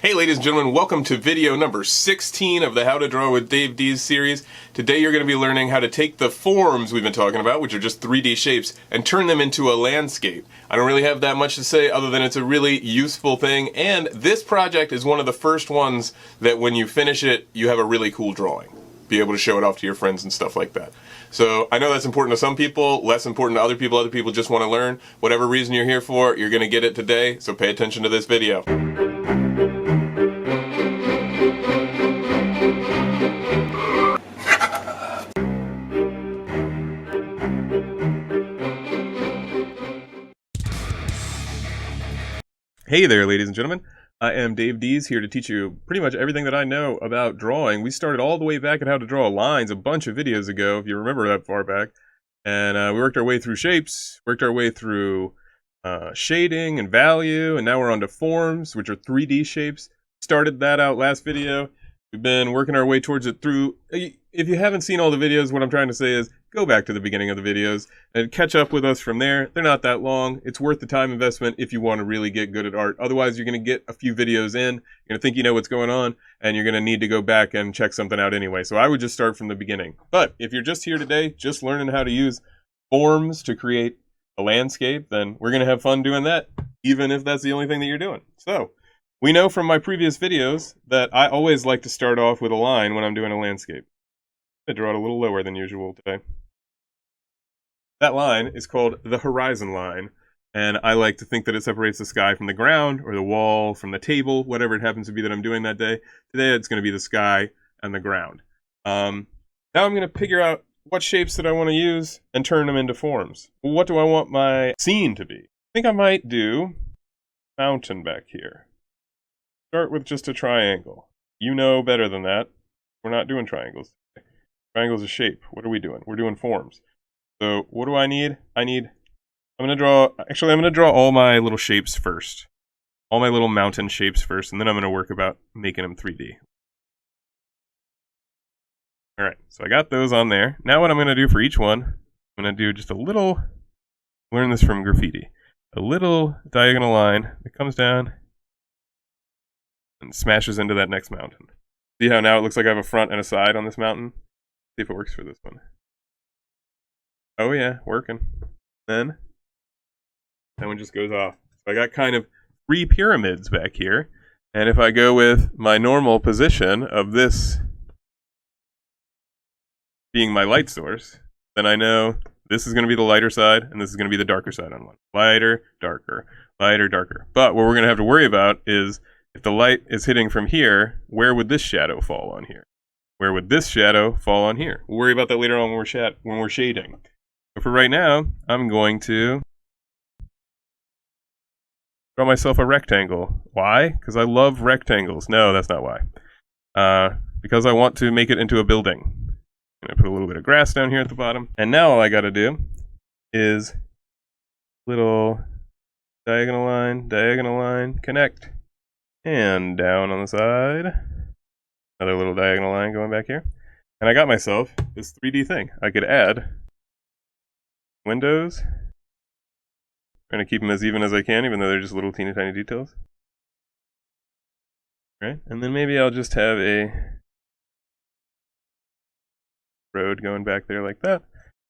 Hey ladies and gentlemen, welcome to video number 16 of the How to Draw with Dees series. Today you're going to be learning how to take the forms we've been talking about, which are just 3D shapes, and turn them into a landscape. I don't really have that much to say other than it's a really useful thing, and this project is one of the first ones that when you finish it, you have a really cool drawing. Be able to show it off to your friends and stuff like that. So I know that's important to some people, less important to other people. Other people just want to learn. Whatever reason you're here for, you're going to get it today, so pay attention to this video. Hey there, ladies and gentlemen. I am Dees here to teach you pretty much everything that I know about drawing. We started all the way back at How to Draw Lines a bunch of videos ago, if you remember that far back. And we worked our way through shapes, worked our way through shading and value, and now we're on to forms, which are 3D shapes. Started that out last video. We've been working our way towards it through. If you haven't seen all the videos, what I'm trying to say is go back to the beginning of the videos and catch up with us from there. They're not that long. It's worth the time investment if you want to really get good at art. Otherwise, you're going to get a few videos in, you're going to think you know what's going on, and you're going to need to go back and check something out anyway. So I would just start from the beginning. But if you're just here today, just learning how to use forms to create a landscape, then we're going to have fun doing that, even if that's the only thing that you're doing. So we know from my previous videos that I always like to start off with a line when I'm doing a landscape. I draw it a little lower than usual today. That line is called the horizon line, and I like to think that it separates the sky from the ground, or the wall from the table, whatever it happens to be that I'm doing that day. Today it's going to be the sky and the ground. Now I'm going to figure out what shapes that I want to use and turn them into forms. Well, what do I want my scene to be? I think I might do mountain back here. Start with just a triangle. You know better than that. We're not doing triangles. Triangle's a shape. What are we doing? We're doing forms. So what do I need? I'm going to draw all my little shapes first. All my little mountain shapes first, and then I'm going to work about making them 3D. Alright, so I got those on there. Now what I'm going to do for each one, I'm going to do just a little, learn this from graffiti, a little diagonal line that comes down and smashes into that next mountain. See how now it looks like I have a front and a side on this mountain? See if it works for this one. Oh yeah, working. Then that one just goes off. So I got kind of 3 pyramids back here. And if I go with my normal position of this being my light source, then I know this is going to be the lighter side and this is going to be the darker side on one. Lighter, darker, lighter, darker. But what we're going to have to worry about is if the light is hitting from here, where would this shadow fall on here? Where would this shadow fall on here? We'll worry about that later on when we're shading. But for right now, I'm going to draw myself a rectangle. Why? Because I love rectangles. No, that's not why. Because I want to make it into a building. I'm going to put a little bit of grass down here at the bottom. And now all I got to do is little diagonal line, connect. And down on the side. Another little diagonal line going back here. And I got myself this 3D thing. I could add windows. Trying to keep them as even as I can, even though they're just little teeny tiny details. Right? And then maybe I'll just have a road going back there like that.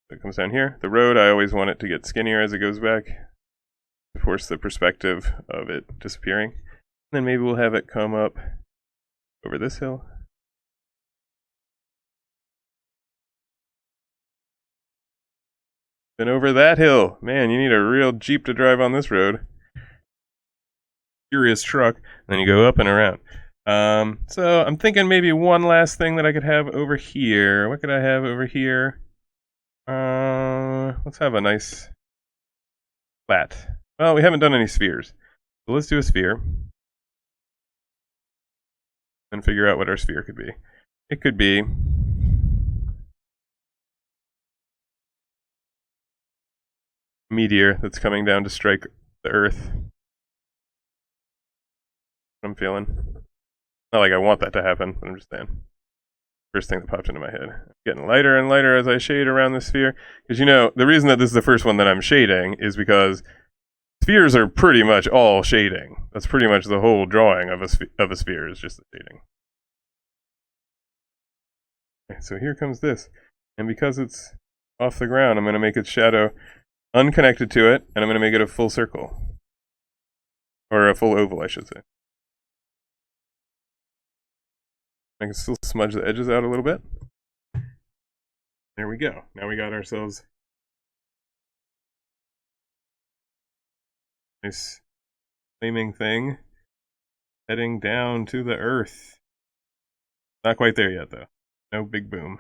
So it comes down here. The road, I always want it to get skinnier as it goes back to force the perspective of it disappearing. And then maybe we'll have it come up over this hill. Then over that hill. Man, you need a real Jeep to drive on this road. Furious truck. And then you go up and around. So I'm thinking maybe one last thing that I could have over here. What could I have over here? Let's have a nice flat. Well, we haven't done any spheres. So let's do a sphere. And figure out what our sphere could be. It could be meteor that's coming down to strike the earth. I'm feeling. Not like I want that to happen, but I'm just saying. First thing that popped into my head. Getting lighter and lighter as I shade around the sphere. Because you know, the reason that this is the first one that I'm shading is because Spheres are pretty much all shading. That's pretty much the whole drawing of a sphere is just the shading. Okay, so here comes this. And because it's off the ground, I'm going to make its shadow unconnected to it, and I'm going to make it a full circle. Or a full oval, I should say. I can still smudge the edges out a little bit. There we go. Now we got ourselves nice flaming thing heading down to the earth. Not quite there yet, though. No big boom.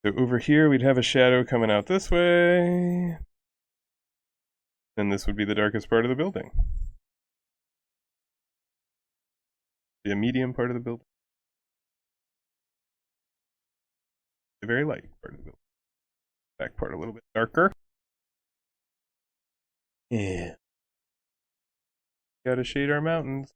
So over here, we'd have a shadow coming out this way. And this would be the darkest part of the building. The medium part of the building. The very light part of the building. Back part a little bit darker. Yeah. Gotta shade our mountains.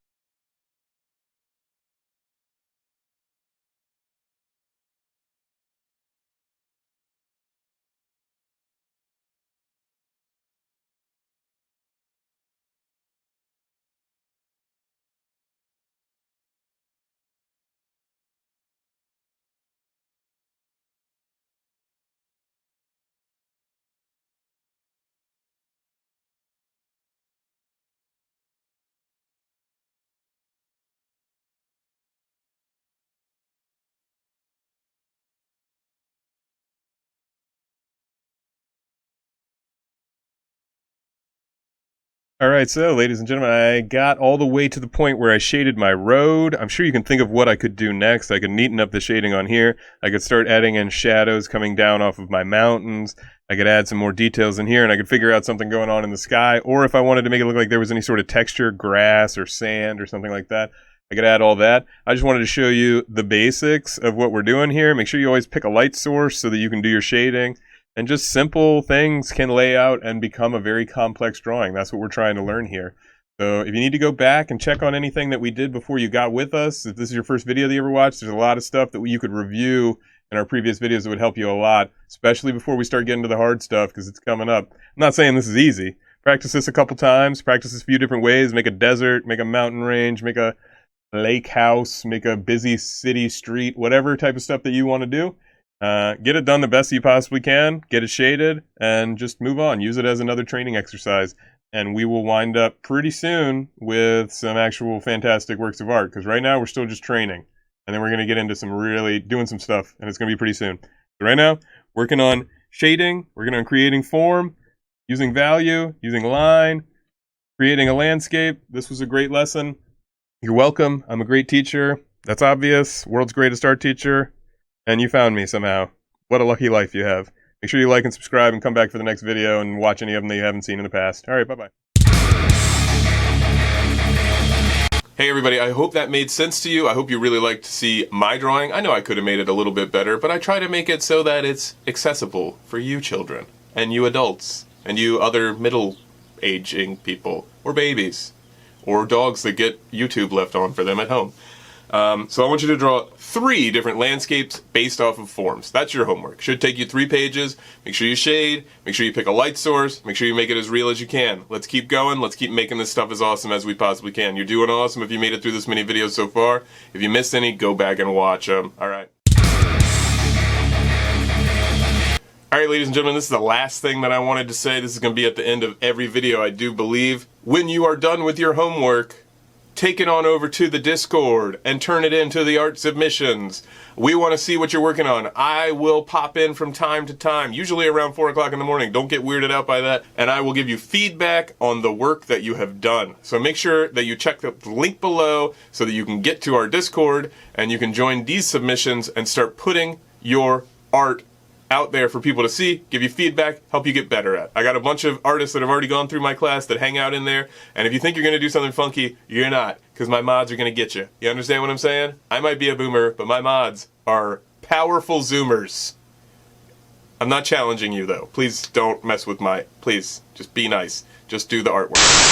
Alright, so ladies and gentlemen, I got all the way to the point where I shaded my road. I'm sure you can think of what I could do next. I could neaten up the shading on here. I could start adding in shadows coming down off of my mountains. I could add some more details in here, and I could figure out something going on in the sky. Or if I wanted to make it look like there was any sort of texture, grass or sand or something like that, I could add all that. I just wanted to show you the basics of what we're doing here. Make sure you always pick a light source so that you can do your shading. And just simple things can lay out and become a very complex drawing. That's what we're trying to learn here. So if you need to go back and check on anything that we did before you got with us, if this is your first video that you ever watched, there's a lot of stuff that you could review in our previous videos that would help you a lot, especially before we start getting to the hard stuff, because it's coming up. I'm not saying this is easy. Practice this a couple times, practice this a few different ways, make a desert, make a mountain range, make a lake house, make a busy city street, whatever type of stuff that you want to do. Get it done the best you possibly can, get it shaded, and just move on. Use it as another training exercise, and we will wind up pretty soon with some actual fantastic works of art, because right now we're still just training, and then we're going to get into some really doing some stuff, and it's going to be pretty soon. So right now, working on shading, working on creating form, using value, using line, creating a landscape. This was a great lesson. You're welcome. I'm a great teacher. That's obvious. World's greatest art teacher. And you found me somehow. What a lucky life you have. Make sure you like and subscribe and come back for the next video and watch any of them that you haven't seen in the past. Alright, bye-bye. Hey everybody, I hope that made sense to you. I hope you really liked to see my drawing. I know I could have made it a little bit better, but I try to make it so that it's accessible for you children, and you adults, and you other middle-aging people, or babies, or dogs that get YouTube left on for them at home. So I want you to draw 3 different landscapes based off of forms. That's your homework. Should take you 3 pages. Make sure you shade. Make sure you pick a light source. Make sure you make it as real as you can. Let's keep going. Let's keep making this stuff as awesome as we possibly can. You're doing awesome if you made it through this many videos so far. If you missed any, go back and watch them. Alright. Alright, ladies and gentlemen, this is the last thing that I wanted to say. This is going to be at the end of every video, I do believe. When you are done with your homework, take it on over to the Discord and turn it into the art submissions. We want to see what you're working on. I will pop in from time to time, usually around 4 o'clock in the morning. Don't get weirded out by that. And I will give you feedback on the work that you have done. So make sure that you check the link below so that you can get to our Discord and you can join these submissions and start putting your art out there for people to see, give you feedback, help you get better at. I got a bunch of artists that have already gone through my class that hang out in there, and if you think you're going to do something funky, you're not, because my mods are going to get you. You understand what I'm saying? I might be a boomer, but my mods are powerful zoomers. I'm not challenging you, though. Please don't mess with please, just be nice. Just do the artwork.